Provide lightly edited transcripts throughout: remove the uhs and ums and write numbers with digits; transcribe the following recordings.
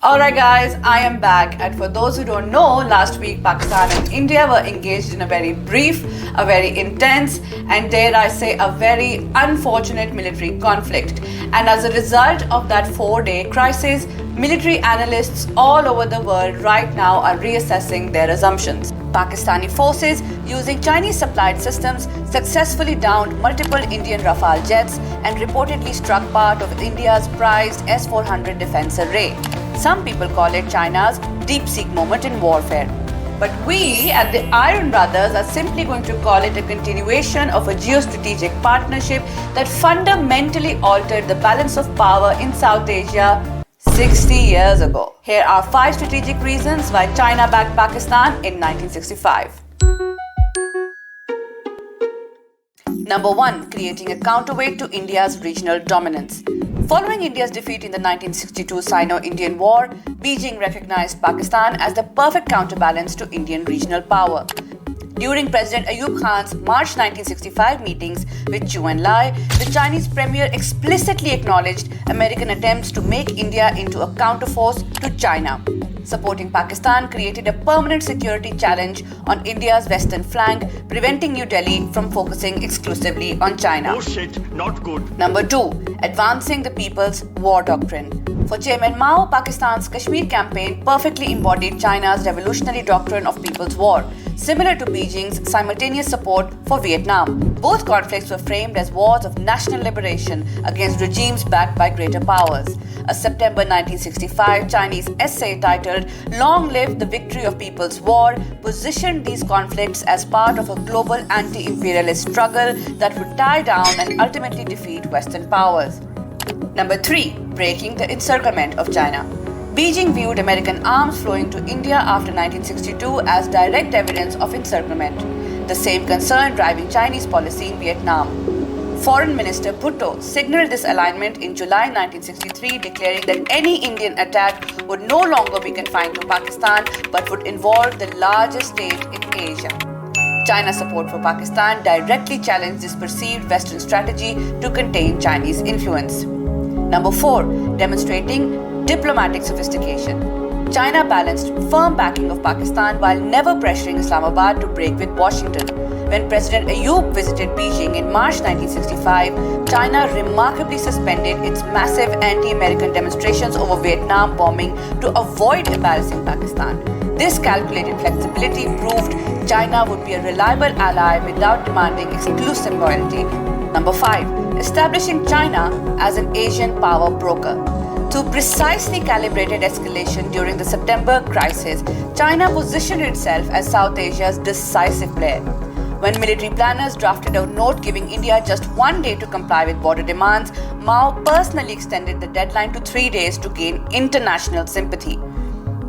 Alright guys, I am back, and for those who don't know, last week Pakistan and India were engaged in a very brief, a very intense, and dare I say a very unfortunate military conflict. And as a result of that 4-day crisis, military analysts all over the world right now are reassessing their assumptions. Pakistani forces using Chinese supplied systems successfully downed multiple Indian Rafale jets and reportedly struck part of India's prized S-400 defense array. Some people call it China's deep-seek moment in warfare. But we at the Iron Brothers are simply going to call it a continuation of a geostrategic partnership that fundamentally altered the balance of power in South Asia 60 years ago. Here are 5 strategic reasons why China backed Pakistan in 1965. Number 1. Creating a counterweight to India's regional dominance. Following India's defeat in the 1962 Sino-Indian War, Beijing recognized Pakistan as the perfect counterbalance to Indian regional power. During President Ayub Khan's March 1965 meetings with Zhou Enlai, the Chinese premier explicitly acknowledged American attempts to make India into a counterforce to China. Supporting Pakistan created a permanent security challenge on India's western flank, preventing New Delhi from focusing exclusively on China. Oh shit, not good. Number 2. Advancing the People's War Doctrine. For Chairman Mao, Pakistan's Kashmir campaign perfectly embodied China's revolutionary doctrine of people's war, similar to Beijing's simultaneous support for Vietnam. Both conflicts were framed as wars of national liberation against regimes backed by greater powers. A September 1965 Chinese essay titled "Long Live the Victory of People's War" positioned these conflicts as part of a global anti-imperialist struggle that would tie down and ultimately defeat Western powers. Number 3. Breaking the encirclement of China. Beijing viewed American arms flowing to India after 1962 as direct evidence of encirclement, the same concern driving Chinese policy in Vietnam. Foreign Minister Bhutto signaled this alignment in July 1963, declaring that any Indian attack would no longer be confined to Pakistan but would involve the largest state in Asia. China's support for Pakistan directly challenged this perceived Western strategy to contain Chinese influence. Number 4. Demonstrating diplomatic sophistication. China balanced firm backing of Pakistan while never pressuring Islamabad to break with Washington. When President Ayub visited Beijing in March 1965, China remarkably suspended its massive anti-American demonstrations over Vietnam bombing to avoid embarrassing Pakistan. This calculated flexibility proved China would be a reliable ally without demanding exclusive loyalty. Number 5. Establishing China as an Asian power broker. Through precisely calibrated escalation during the September crisis, China positioned itself as South Asia's decisive player. When military planners drafted a note giving India just 1 day to comply with border demands, Mao personally extended the deadline to 3 days to gain international sympathy.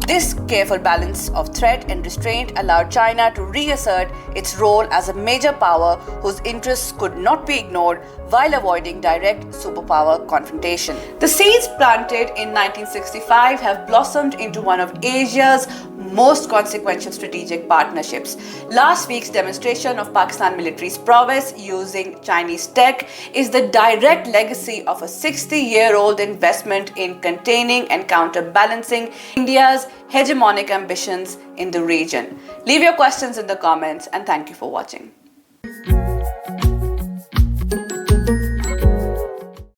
This careful balance of threat and restraint allowed China to reassert its role as a major power whose interests could not be ignored while avoiding direct superpower confrontation. The seeds planted in 1965 have blossomed into one of Asia's most consequential strategic partnerships. Last week's demonstration of Pakistan military's prowess using Chinese tech is the direct legacy of a 60-year-old investment in containing and counterbalancing India's hegemonic ambitions in the region. Leave your questions in the comments, and thank you for watching.